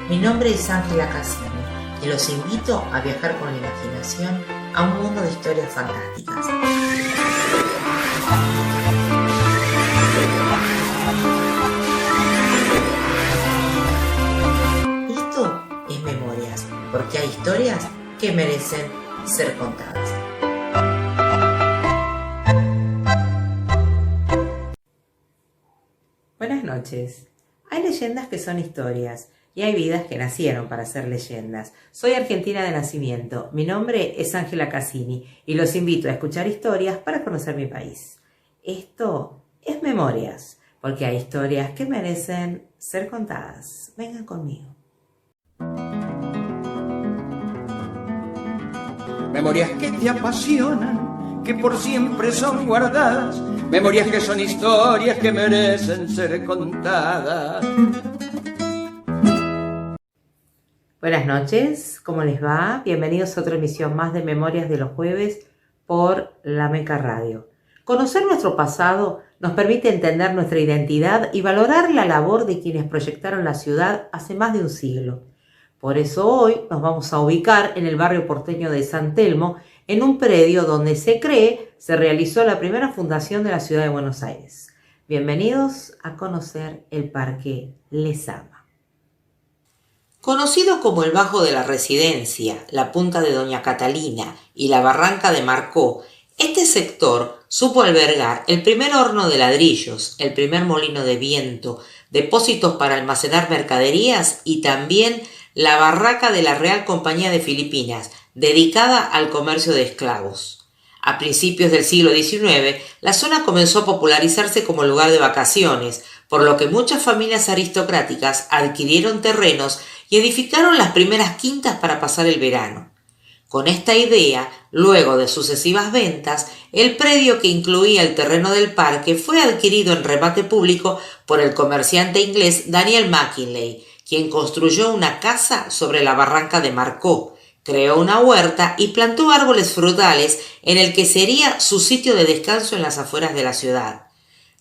Mi nombre es Ángela Cassini y los invito a viajar con la imaginación a un mundo de historias fantásticas. Esto es Memorias, porque hay historias que merecen ser contadas. Buenas noches. Hay leyendas que son historias y hay vidas que nacieron para ser leyendas. Soy argentina de nacimiento, mi nombre es Ángela Cassini y los invito a escuchar historias para conocer mi país. Esto es Memorias, porque hay historias que merecen ser contadas. Vengan conmigo. Memorias que te apasionan, que por siempre son guardadas, memorias que son historias que merecen ser contadas. Buenas noches, ¿cómo les va? Bienvenidos a otra emisión más de Memorias de los jueves por La Meca Radio. Conocer nuestro pasado nos permite entender nuestra identidad y valorar la labor de quienes proyectaron la ciudad hace más de un siglo. Por eso hoy nos vamos a ubicar en el barrio porteño de San Telmo, en un predio donde se cree se realizó la primera fundación de la ciudad de Buenos Aires. Bienvenidos a conocer el Parque Lezama. Conocido como el Bajo de la Residencia, la Punta de Doña Catalina y la Barranca de Marcó, este sector supo albergar el primer horno de ladrillos, el primer molino de viento, depósitos para almacenar mercaderías y también la barraca de la Real Compañía de Filipinas, dedicada al comercio de esclavos. A principios del siglo XIX, la zona comenzó a popularizarse como lugar de vacaciones, por lo que muchas familias aristocráticas adquirieron terrenos y edificaron las primeras quintas para pasar el verano. Con esta idea, luego de sucesivas ventas, el predio que incluía el terreno del parque fue adquirido en remate público por el comerciante inglés Daniel Mackinlay, quien construyó una casa sobre la barranca de Marcó, creó una huerta y plantó árboles frutales en el que sería su sitio de descanso en las afueras de la ciudad.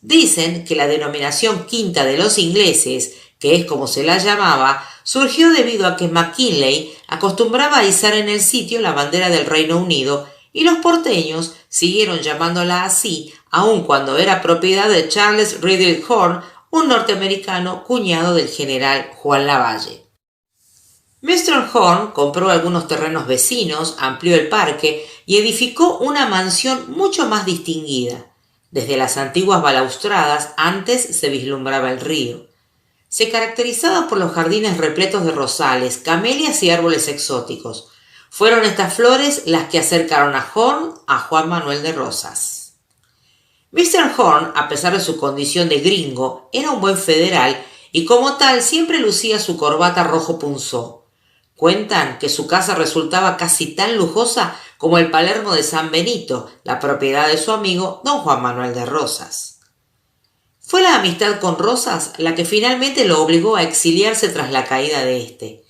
Dicen que la denominación Quinta de los Ingleses, que es como se la llamaba, surgió debido a que Mackinlay acostumbraba a izar en el sitio la bandera del Reino Unido y los porteños siguieron llamándola así, aun cuando era propiedad de Charles Riddle Horne, un norteamericano cuñado del general Juan Lavalle. Mr. Horne compró algunos terrenos vecinos, amplió el parque y edificó una mansión mucho más distinguida. Desde las antiguas balaustradas antes se vislumbraba el río. Se caracterizaba por los jardines repletos de rosales, camelias y árboles exóticos. Fueron estas flores las que acercaron a Horne a Juan Manuel de Rosas. Mr. Horne, a pesar de su condición de gringo, era un buen federal y como tal siempre lucía su corbata rojo punzó. Cuentan que su casa resultaba casi tan lujosa como el Palermo de San Benito, la propiedad de su amigo don Juan Manuel de Rosas. Fue la amistad con Rosas la que finalmente lo obligó a exiliarse tras la caída de este.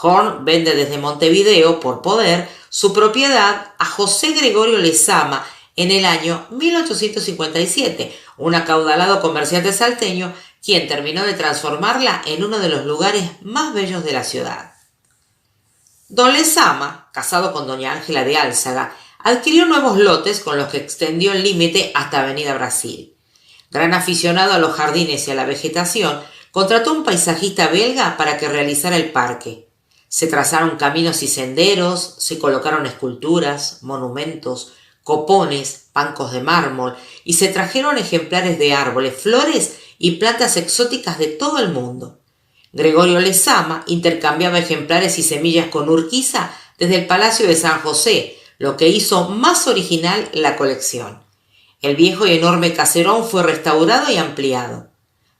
Horne vende desde Montevideo, por poder, su propiedad a José Gregorio Lezama en el año 1857, un acaudalado comerciante salteño quien terminó de transformarla en uno de los lugares más bellos de la ciudad. Don Lezama, casado con doña Ángela de Álzaga, adquirió nuevos lotes con los que extendió el límite hasta Avenida Brasil. Gran aficionado a los jardines y a la vegetación, contrató un paisajista belga para que realizara el parque. Se trazaron caminos y senderos, se colocaron esculturas, monumentos, copones, bancos de mármol y se trajeron ejemplares de árboles, flores y plantas exóticas de todo el mundo. Gregorio Lezama intercambiaba ejemplares y semillas con Urquiza desde el Palacio de San José, lo que hizo más original la colección. El viejo y enorme caserón fue restaurado y ampliado.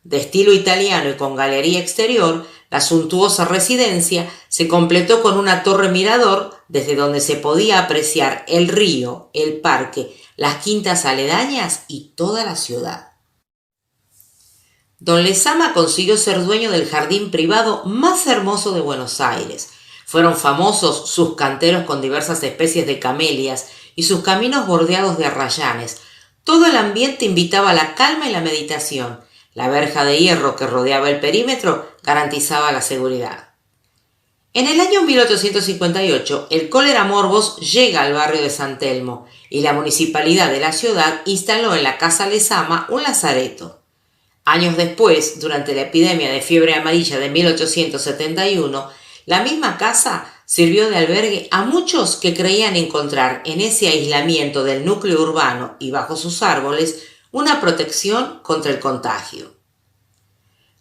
De estilo italiano y con galería exterior, la suntuosa residencia se completó con una torre mirador desde donde se podía apreciar el río, el parque, las quintas aledañas y toda la ciudad. Don Lezama consiguió ser dueño del jardín privado más hermoso de Buenos Aires. Fueron famosos sus canteros con diversas especies de camelias y sus caminos bordeados de arrayanes. Todo el ambiente invitaba a la calma y la meditación. La verja de hierro que rodeaba el perímetro garantizaba la seguridad. En el año 1858, el cólera morbos llega al barrio de San Telmo y la municipalidad de la ciudad instaló en la Casa Lezama un lazareto. Años después, durante la epidemia de fiebre amarilla de 1871, la misma casa sirvió de albergue a muchos que creían encontrar en ese aislamiento del núcleo urbano y bajo sus árboles una protección contra el contagio.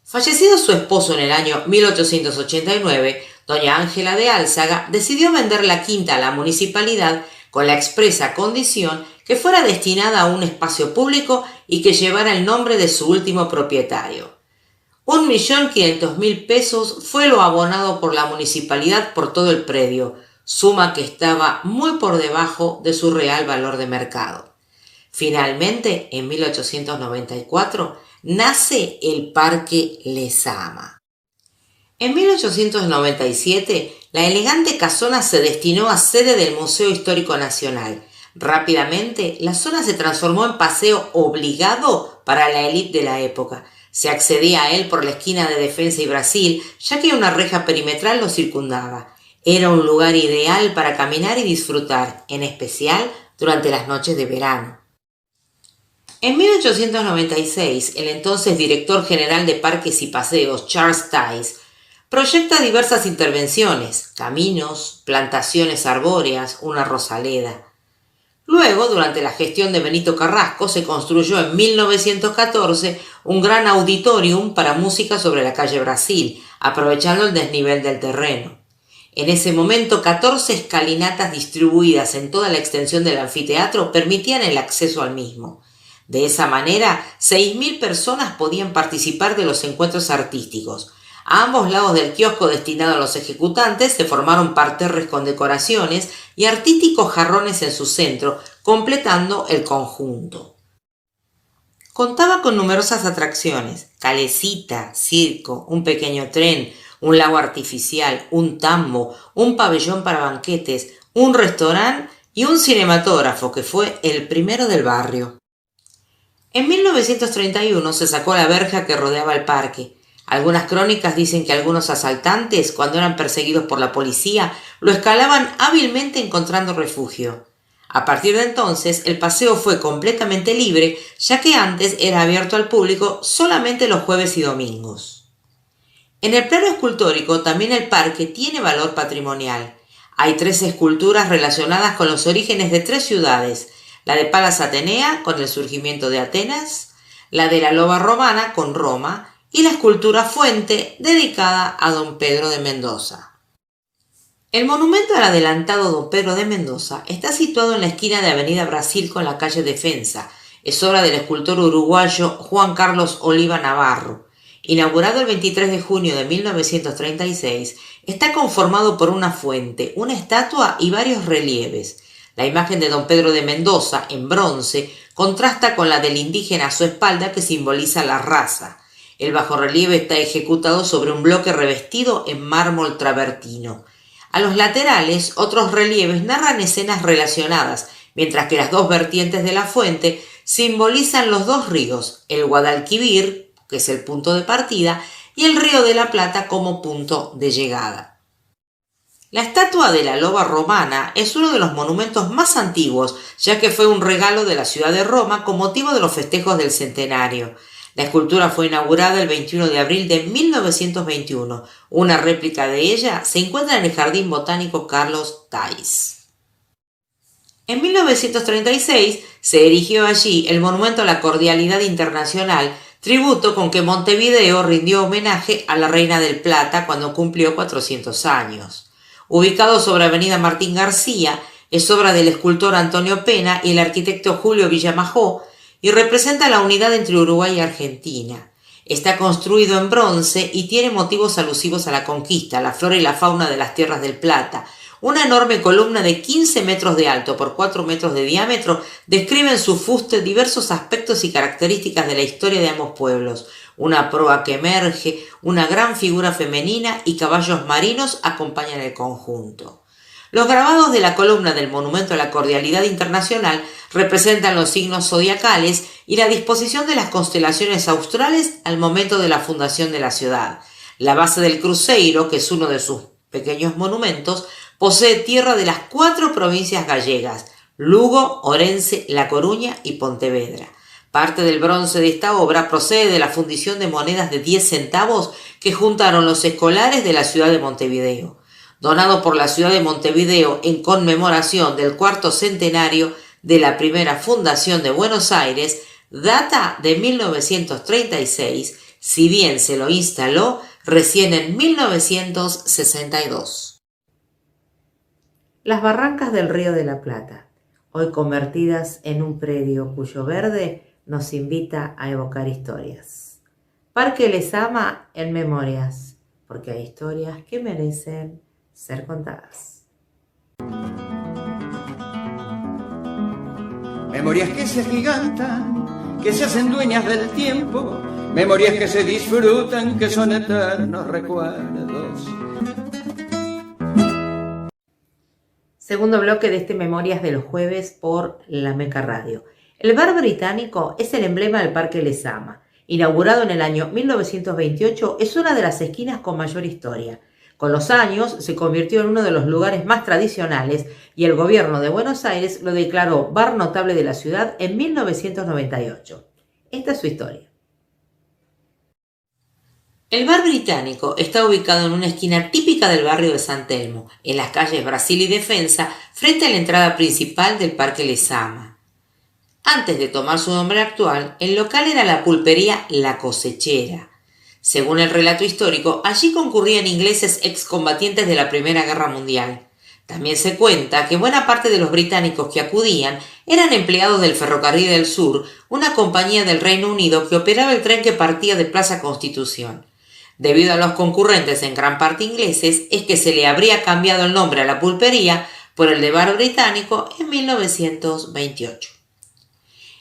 Fallecido su esposo en el año 1889, doña Ángela de Álzaga decidió vender la quinta a la municipalidad con la expresa condición que fuera destinada a un espacio público y que llevara el nombre de su último propietario. 1.500.000 pesos fue lo abonado por la municipalidad por todo el predio, suma que estaba muy por debajo de su real valor de mercado. Finalmente, en 1894, nace el Parque Lezama. En 1897, la elegante casona se destinó a sede del Museo Histórico Nacional. Rápidamente, la zona se transformó en paseo obligado para la élite de la época. Se accedía a él por la esquina de Defensa y Brasil, ya que una reja perimetral lo circundaba. Era un lugar ideal para caminar y disfrutar, en especial durante las noches de verano. En 1896, el entonces director general de Parques y Paseos, Charles Tice, proyecta diversas intervenciones, caminos, plantaciones arbóreas, una rosaleda. Luego, durante la gestión de Benito Carrasco, se construyó en 1914 un gran auditorium para música sobre la calle Brasil, aprovechando el desnivel del terreno. En ese momento, 14 escalinatas distribuidas en toda la extensión del anfiteatro permitían el acceso al mismo. De esa manera, 6.000 personas podían participar de los encuentros artísticos. A ambos lados del kiosco destinado a los ejecutantes se formaron parterres con decoraciones y artísticos jarrones en su centro, completando el conjunto. Contaba con numerosas atracciones: calecita, circo, un pequeño tren, un lago artificial, un tambo, un pabellón para banquetes, un restaurante y un cinematógrafo que fue el primero del barrio. En 1931 se sacó la verja que rodeaba el parque. Algunas crónicas dicen que algunos asaltantes, cuando eran perseguidos por la policía, lo escalaban hábilmente encontrando refugio. A partir de entonces, el paseo fue completamente libre, ya que antes era abierto al público solamente los jueves y domingos. En el plano escultórico, también el parque tiene valor patrimonial. Hay 3 esculturas relacionadas con los orígenes de 3 ciudades: la de Palas Atenea, con el surgimiento de Atenas, la de la Loba Romana, con Roma, y la escultura Fuente, dedicada a don Pedro de Mendoza. El monumento al adelantado don Pedro de Mendoza está situado en la esquina de Avenida Brasil con la calle Defensa. Es obra del escultor uruguayo Juan Carlos Oliva Navarro. Inaugurado el 23 de junio de 1936, está conformado por una fuente, una estatua y varios relieves. La imagen de don Pedro de Mendoza, en bronce, contrasta con la del indígena a su espalda, que simboliza la raza. El bajorrelieve está ejecutado sobre un bloque revestido en mármol travertino. A los laterales, otros relieves narran escenas relacionadas, mientras que las 2 vertientes de la fuente simbolizan los 2 ríos, el Guadalquivir, que es el punto de partida, y el Río de la Plata como punto de llegada. La estatua de la Loba Romana es uno de los monumentos más antiguos, ya que fue un regalo de la ciudad de Roma con motivo de los festejos del centenario. La escultura fue inaugurada el 21 de abril de 1921. Una réplica de ella se encuentra en el Jardín Botánico Carlos Thais. En 1936 se erigió allí el Monumento a la Cordialidad Internacional, tributo con que Montevideo rindió homenaje a la Reina del Plata cuando cumplió 400 años. Ubicado sobre Avenida Martín García, es obra del escultor Antonio Pena y el arquitecto Julio Villamajó, y representa la unidad entre Uruguay y Argentina. Está construido en bronce y tiene motivos alusivos a la conquista, la flora y la fauna de las Tierras del Plata, Una enorme columna de 15 metros de alto por 4 metros de diámetro describe en su fuste diversos aspectos y características de la historia de ambos pueblos. Una proa que emerge, una gran figura femenina y caballos marinos acompañan el conjunto. Los grabados de la columna del Monumento a la Cordialidad Internacional representan los signos zodiacales y la disposición de las constelaciones australes al momento de la fundación de la ciudad. La base del cruceiro, que es uno de sus pequeños monumentos, posee tierra de las 4 provincias gallegas: Lugo, Orense, La Coruña y Pontevedra. Parte del bronce de esta obra procede de la fundición de monedas de 10 centavos que juntaron los escolares de la ciudad de Montevideo. Donado por la ciudad de Montevideo en conmemoración del 4º centenario de la primera fundación de Buenos Aires, data de 1936, si bien se lo instaló recién en 1962. Las barrancas del Río de la Plata, hoy convertidas en un predio cuyo verde nos invita a evocar historias. Parque Lezama en memorias, porque hay historias que merecen ser contadas. Memorias que se agigantan, que se hacen dueñas del tiempo, memorias que se disfrutan, que son eternos recuerdos. Segundo bloque de este Memorias de los Jueves por La Meca Radio. El bar británico es el emblema del Parque Lezama. Inaugurado en el año 1928, es una de las esquinas con mayor historia. Con los años se convirtió en uno de los lugares más tradicionales y el gobierno de Buenos Aires lo declaró bar notable de la ciudad en 1998. Esta es su historia. El bar británico está ubicado en una esquina típica del barrio de San Telmo, en las calles Brasil y Defensa, frente a la entrada principal del Parque Lezama. Antes de tomar su nombre actual, el local era la pulpería La Cosechera. Según el relato histórico, allí concurrían ingleses excombatientes de la Primera Guerra Mundial. También se cuenta que buena parte de los británicos que acudían eran empleados del Ferrocarril del Sur, una compañía del Reino Unido que operaba el tren que partía de Plaza Constitución. Debido a los concurrentes en gran parte ingleses, es que se le habría cambiado el nombre a la pulpería por el de bar británico en 1928.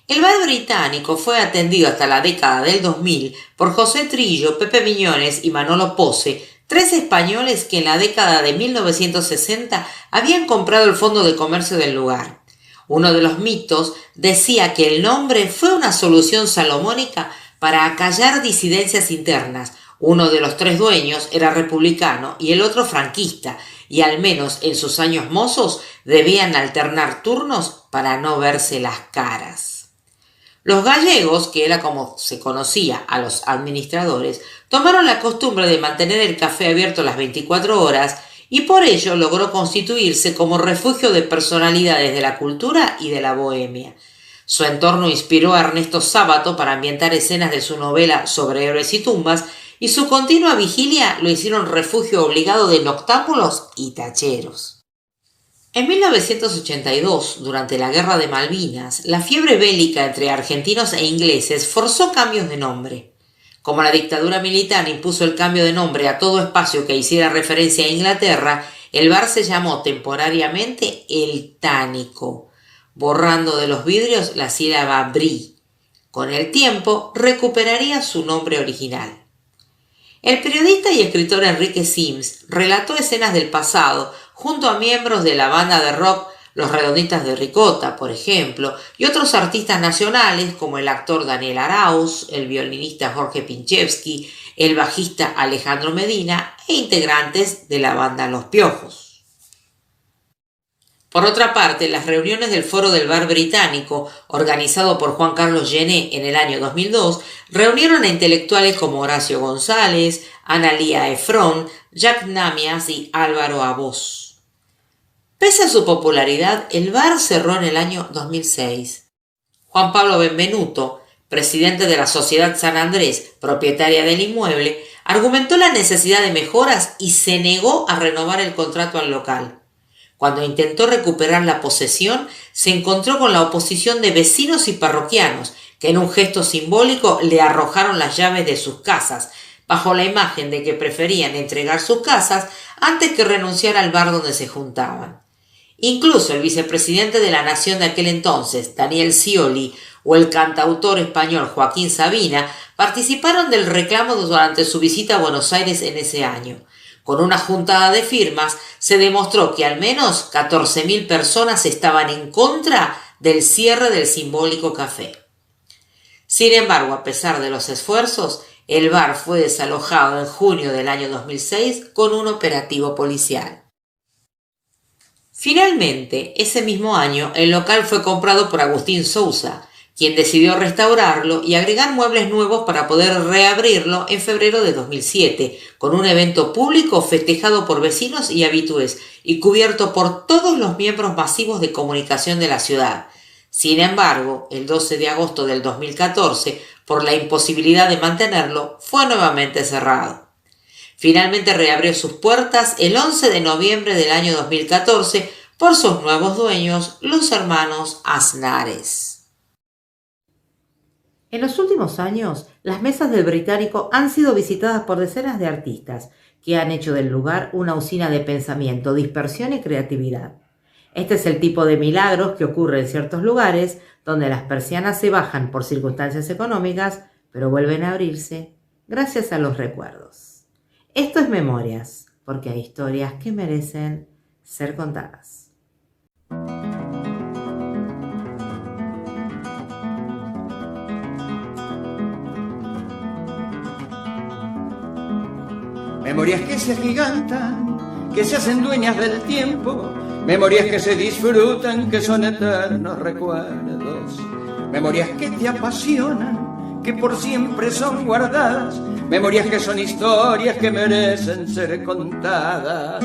El bar británico fue atendido hasta la década del 2000 por José Trillo, Pepe Miñones y Manolo Pose, 3 españoles que en la década de 1960 habían comprado el fondo de comercio del lugar. Uno de los mitos decía que el nombre fue una solución salomónica para acallar disidencias internas. Uno de los 3 dueños era republicano y el otro franquista, y al menos en sus años mozos debían alternar turnos para no verse las caras. Los gallegos, que era como se conocía a los administradores, tomaron la costumbre de mantener el café abierto las 24 horas y por ello logró constituirse como refugio de personalidades de la cultura y de la bohemia. Su entorno inspiró a Ernesto Sábato para ambientar escenas de su novela Sobre héroes y tumbas, y su continua vigilia lo hicieron refugio obligado de noctámbulos y tacheros. En 1982, durante la Guerra de Malvinas, la fiebre bélica entre argentinos e ingleses forzó cambios de nombre. Como la dictadura militar impuso el cambio de nombre a todo espacio que hiciera referencia a Inglaterra, el bar se llamó temporariamente El Tánico, borrando de los vidrios la sílaba bri. Con el tiempo recuperaría su nombre original. El periodista y escritor Enrique Sims relató escenas del pasado junto a miembros de la banda de rock Los Redonditas de Ricota, por ejemplo, y otros artistas nacionales como el actor Daniel Arauz, el violinista Jorge Pinchevsky, el bajista Alejandro Medina e integrantes de la banda Los Piojos. Por otra parte, las reuniones del Foro del Bar Británico, organizado por Juan Carlos Gené en el año 2002, reunieron a intelectuales como Horacio González, Analía Efrón, Jack Namias y Álvaro Abós. Pese a su popularidad, el bar cerró en el año 2006. Juan Pablo Benvenuto, presidente de la Sociedad San Andrés, propietaria del inmueble, argumentó la necesidad de mejoras y se negó a renovar el contrato al local. Cuando intentó recuperar la posesión, se encontró con la oposición de vecinos y parroquianos, que en un gesto simbólico le arrojaron las llaves de sus casas, bajo la imagen de que preferían entregar sus casas antes que renunciar al bar donde se juntaban. Incluso el vicepresidente de la Nación de aquel entonces, Daniel Scioli, o el cantautor español Joaquín Sabina, participaron del reclamo durante su visita a Buenos Aires en ese año. Con una juntada de firmas se demostró que al menos 14.000 personas estaban en contra del cierre del simbólico café. Sin embargo, a pesar de los esfuerzos, el bar fue desalojado en junio del año 2006 con un operativo policial. Finalmente, ese mismo año, el local fue comprado por Agustín Sousa, quien decidió restaurarlo y agregar muebles nuevos para poder reabrirlo en febrero de 2007, con un evento público festejado por vecinos y habitués y cubierto por todos los miembros masivos de comunicación de la ciudad. Sin embargo, el 12 de agosto del 2014, por la imposibilidad de mantenerlo, fue nuevamente cerrado. Finalmente reabrió sus puertas el 11 de noviembre del año 2014 por sus nuevos dueños, los hermanos Aznares. En los últimos años, las mesas del Británico han sido visitadas por decenas de artistas que han hecho del lugar una usina de pensamiento, dispersión y creatividad. Este es el tipo de milagros que ocurre en ciertos lugares donde las persianas se bajan por circunstancias económicas, pero vuelven a abrirse gracias a los recuerdos. Esto es Memorias, porque hay historias que merecen ser contadas. Memorias que se agigantan, que se hacen dueñas del tiempo, memorias que se disfrutan, que son eternos recuerdos, memorias que te apasionan, que por siempre son guardadas, memorias que son historias que merecen ser contadas.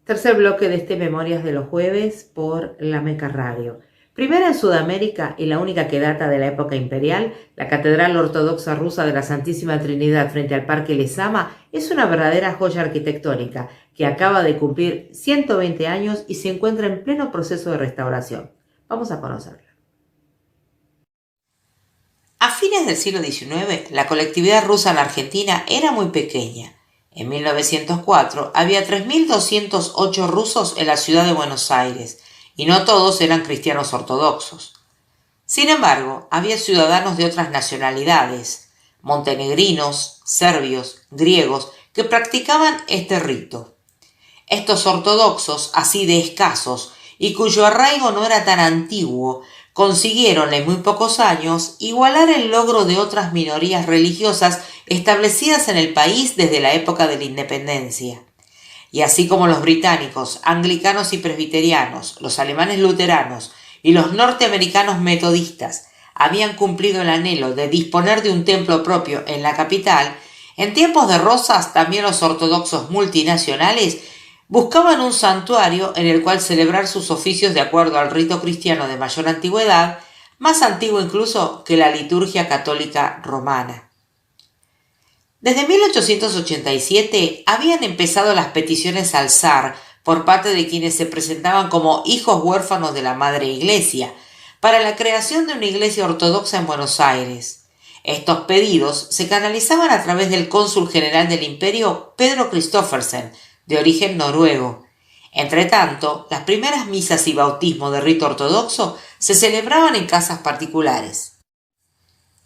Tercer bloque de este Memorias de los Jueves por La Meca Radio. Primera en Sudamérica y la única que data de la época imperial, la Catedral Ortodoxa Rusa de la Santísima Trinidad frente al Parque Lezama es una verdadera joya arquitectónica que acaba de cumplir 120 años y se encuentra en pleno proceso de restauración. Vamos a conocerla. A fines del siglo XIX, la colectividad rusa en la Argentina era muy pequeña. En 1904 había 3.208 rusos en la ciudad de Buenos Aires, y no todos eran cristianos ortodoxos. Sin embargo, había ciudadanos de otras nacionalidades, montenegrinos, serbios, griegos, que practicaban este rito. Estos ortodoxos, así de escasos, y cuyo arraigo no era tan antiguo, consiguieron en muy pocos años igualar el logro de otras minorías religiosas establecidas en el país desde la época de la independencia. Y así como los británicos, anglicanos y presbiterianos, los alemanes luteranos y los norteamericanos metodistas habían cumplido el anhelo de disponer de un templo propio en la capital, en tiempos de Rosas también los ortodoxos multinacionales buscaban un santuario en el cual celebrar sus oficios de acuerdo al rito cristiano de mayor antigüedad, más antiguo incluso que la liturgia católica romana. Desde 1887 habían empezado las peticiones al zar por parte de quienes se presentaban como hijos huérfanos de la Madre Iglesia para la creación de una iglesia ortodoxa en Buenos Aires. Estos pedidos se canalizaban a través del cónsul general del imperio Pedro Christoffersen, de origen noruego. Entretanto, las primeras misas y bautismos de rito ortodoxo se celebraban en casas particulares.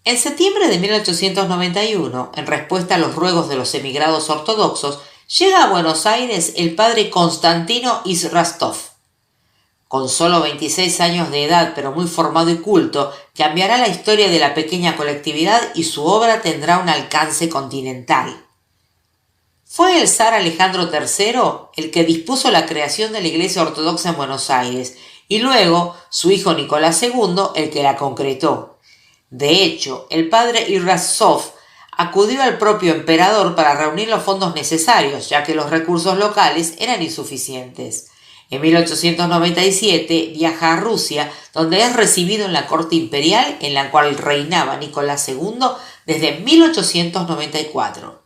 En septiembre de 1891, en respuesta a los ruegos de los emigrados ortodoxos, llega a Buenos Aires el padre Constantino Izrastov. Con solo 26 años de edad, pero muy formado y culto, cambiará la historia de la pequeña colectividad y su obra tendrá un alcance continental. Fue el zar Alejandro III el que dispuso la creación de la Iglesia Ortodoxa en Buenos Aires y luego su hijo Nicolás II el que la concretó. De hecho, el padre Izrastov acudió al propio emperador para reunir los fondos necesarios, ya que los recursos locales eran insuficientes. En 1897 viaja a Rusia, donde es recibido en la corte imperial en la cual reinaba Nicolás II desde 1894.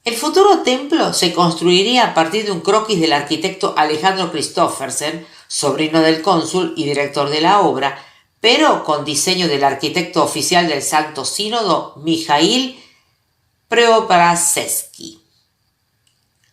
El futuro templo se construiría a partir de un croquis del arquitecto Alejandro Christoffersen, sobrino del cónsul y director de la obra, pero con diseño del arquitecto oficial del Santo Sínodo, Mijail Preobrazhensky.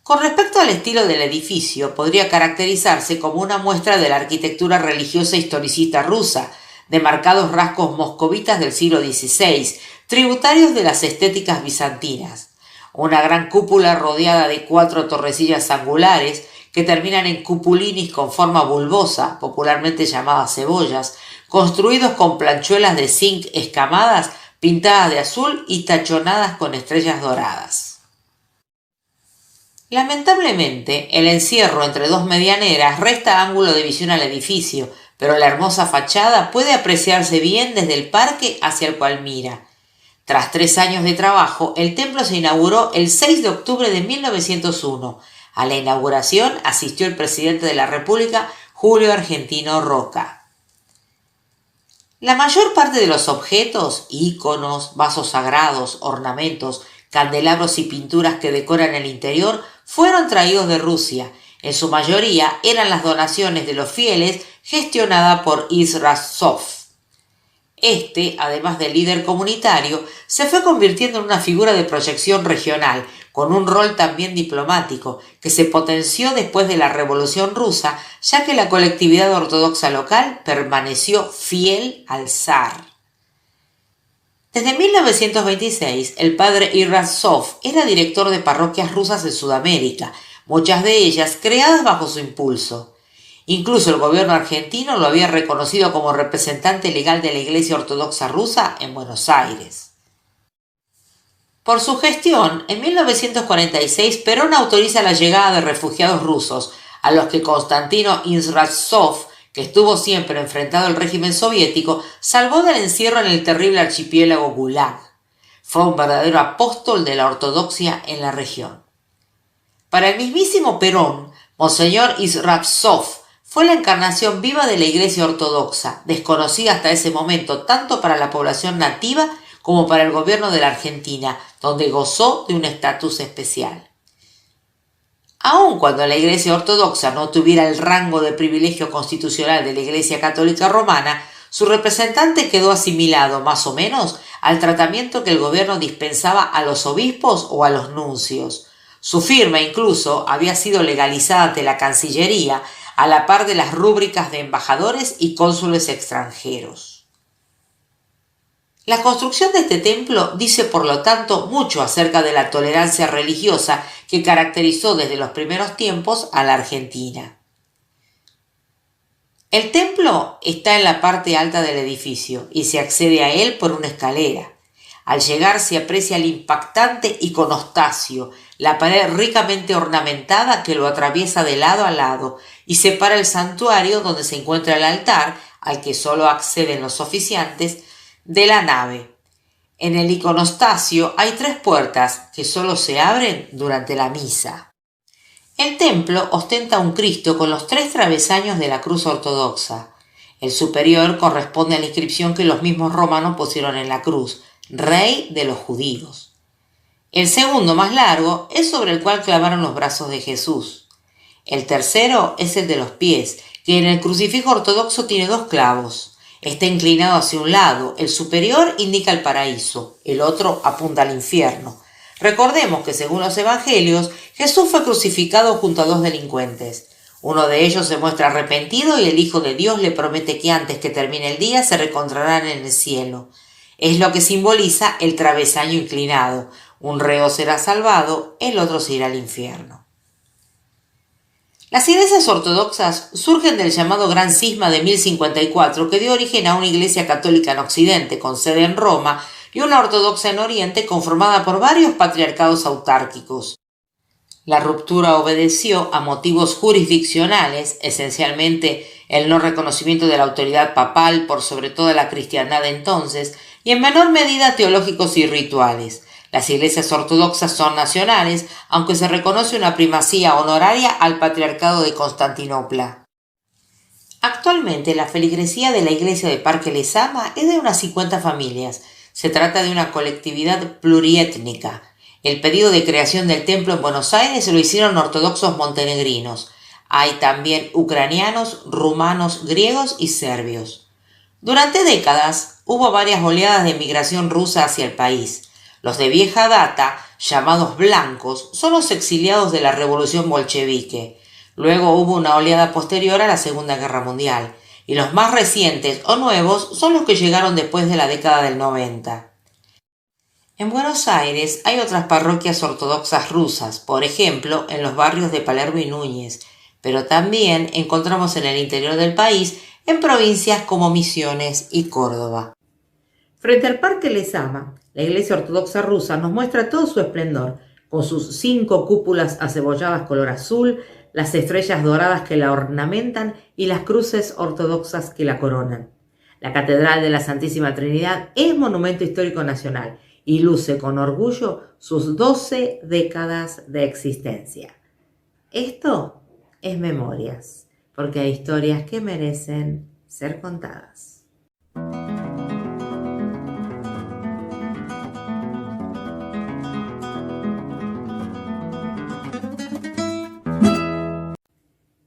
Con respecto al estilo del edificio, podría caracterizarse como una muestra de la arquitectura religiosa historicista rusa, de marcados rasgos moscovitas del siglo XVI, tributarios de las estéticas bizantinas. Una gran cúpula rodeada de 4 torrecillas angulares que terminan en cupulinis con forma bulbosa, popularmente llamadas cebollas, construidos con planchuelas de zinc escamadas, pintadas de azul y tachonadas con estrellas doradas. Lamentablemente, el encierro entre 2 medianeras resta ángulo de visión al edificio, pero la hermosa fachada puede apreciarse bien desde el parque hacia el cual mira. Tras 3 años de trabajo, el templo se inauguró el 6 de octubre de 1901. A la inauguración asistió el presidente de la República, Julio Argentino Roca. La mayor parte de los objetos, íconos, vasos sagrados, ornamentos, candelabros y pinturas que decoran el interior fueron traídos de Rusia. En su mayoría eran las donaciones de los fieles gestionada por Izrazov. Este, además de líder comunitario, se fue convirtiendo en una figura de proyección regional, con un rol también diplomático, que se potenció después de la Revolución Rusa, ya que la colectividad ortodoxa local permaneció fiel al zar. Desde 1926, el padre Izrazov era director de parroquias rusas en Sudamérica, muchas de ellas creadas bajo su impulso. Incluso el gobierno argentino lo había reconocido como representante legal de la Iglesia Ortodoxa rusa en Buenos Aires. Por su gestión, en 1946 Perón autoriza la llegada de refugiados rusos, a los que Konstantino Izrazov, que estuvo siempre enfrentado al régimen soviético, salvó del encierro en el terrible archipiélago Gulag. Fue un verdadero apóstol de la ortodoxia en la región. Para el mismísimo Perón, Monseñor Izrazov fue la encarnación viva de la Iglesia Ortodoxa, desconocida hasta ese momento tanto para la población nativa como para el gobierno de la Argentina, donde gozó de un estatus especial. Aun cuando la Iglesia Ortodoxa no tuviera el rango de privilegio constitucional de la Iglesia Católica Romana, su representante quedó asimilado, más o menos, al tratamiento que el gobierno dispensaba a los obispos o a los nuncios. Su firma, incluso, había sido legalizada ante la Cancillería, a la par de las rúbricas de embajadores y cónsules extranjeros. La construcción de este templo dice, por lo tanto, mucho acerca de la tolerancia religiosa que caracterizó desde los primeros tiempos a la Argentina. El templo está en la parte alta del edificio y se accede a él por una escalera. Al llegar se aprecia el impactante iconostasio, la pared ricamente ornamentada que lo atraviesa de lado a lado y separa el santuario donde se encuentra el altar, al que solo acceden los oficiantes, de la nave. En el iconostasio hay 3 puertas que solo se abren durante la misa. El templo ostenta un Cristo con los 3 travesaños de la cruz ortodoxa. El superior corresponde a la inscripción que los mismos romanos pusieron en la cruz: Rey de los judíos. El segundo, más largo, es sobre el cual clavaron los brazos de Jesús. El tercero es el de los pies, que en el crucifijo ortodoxo tiene 2 clavos. Está inclinado hacia un lado, el superior indica el paraíso, el otro apunta al infierno. Recordemos que según los evangelios, Jesús fue crucificado junto a 2 delincuentes. Uno de ellos se muestra arrepentido y el Hijo de Dios le promete que antes que termine el día se reencontrarán en el cielo. Es lo que simboliza el travesaño inclinado. Un reo será salvado, el otro se irá al infierno. Las iglesias ortodoxas surgen del llamado Gran Cisma de 1054, que dio origen a una iglesia católica en Occidente, con sede en Roma, y una ortodoxa en Oriente, conformada por varios patriarcados autárquicos. La ruptura obedeció a motivos jurisdiccionales, esencialmente el no reconocimiento de la autoridad papal por sobre toda la cristiandad de entonces, y en menor medida teológicos y rituales. Las iglesias ortodoxas son nacionales, aunque se reconoce una primacía honoraria al Patriarcado de Constantinopla. Actualmente, la feligresía de la iglesia de Parque Lezama es de unas 50 familias. Se trata de una colectividad pluriétnica. El pedido de creación del templo en Buenos Aires lo hicieron ortodoxos montenegrinos. Hay también ucranianos, rumanos, griegos y serbios. Durante décadas hubo varias oleadas de migración rusa hacia el país. Los de vieja data, llamados blancos, son los exiliados de la revolución bolchevique. Luego hubo una oleada posterior a la Segunda Guerra Mundial, y los más recientes o nuevos son los que llegaron después de la década del 90. En Buenos Aires hay otras parroquias ortodoxas rusas, por ejemplo, en los barrios de Palermo y Núñez, pero también encontramos en el interior del país, en provincias como Misiones y Córdoba. Frente al Parque Lezama, la iglesia ortodoxa rusa nos muestra todo su esplendor, con sus 5 cúpulas acebolladas color azul, las estrellas doradas que la ornamentan y las cruces ortodoxas que la coronan. La Catedral de la Santísima Trinidad es monumento histórico nacional y luce con orgullo sus 12 décadas de existencia. Esto es Memorias, porque hay historias que merecen ser contadas.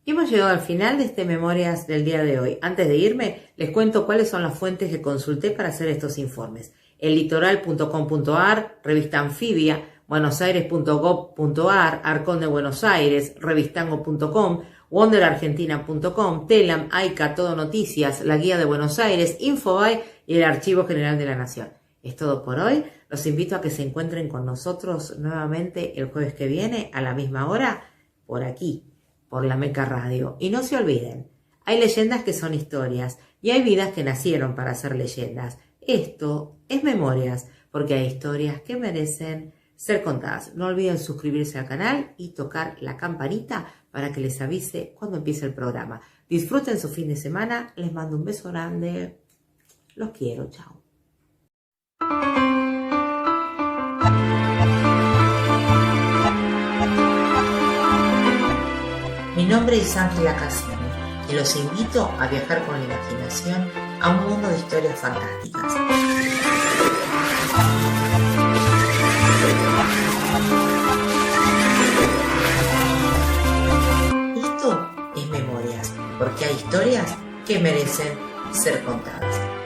Hemos llegado al final de este Memorias del día de hoy. Antes de irme, les cuento cuáles son las fuentes que consulté para hacer estos informes. Ellitoral.com.ar, Revista Anfibia, buenosaires.gov.ar, Arcón de Buenos Aires, revistango.com, wonderargentina.com, Telam, AICA, Todo Noticias, La Guía de Buenos Aires, Infobae y el Archivo General de la Nación. Es todo por hoy. Los invito a que se encuentren con nosotros nuevamente el jueves que viene a la misma hora por aquí, por la Meca Radio. Y no se olviden, hay leyendas que son historias y hay vidas que nacieron para ser leyendas. Esto es Memorias, porque hay historias que merecen ser contadas. No olviden suscribirse al canal y tocar la campanita para que les avise cuando empiece el programa. Disfruten su fin de semana. Les mando un beso grande. Los quiero. Chao. Mi nombre es Ángela Cassini y los invito a viajar con la imaginación a un mundo de historias fantásticas. Esto es Memorias, porque hay historias que merecen ser contadas.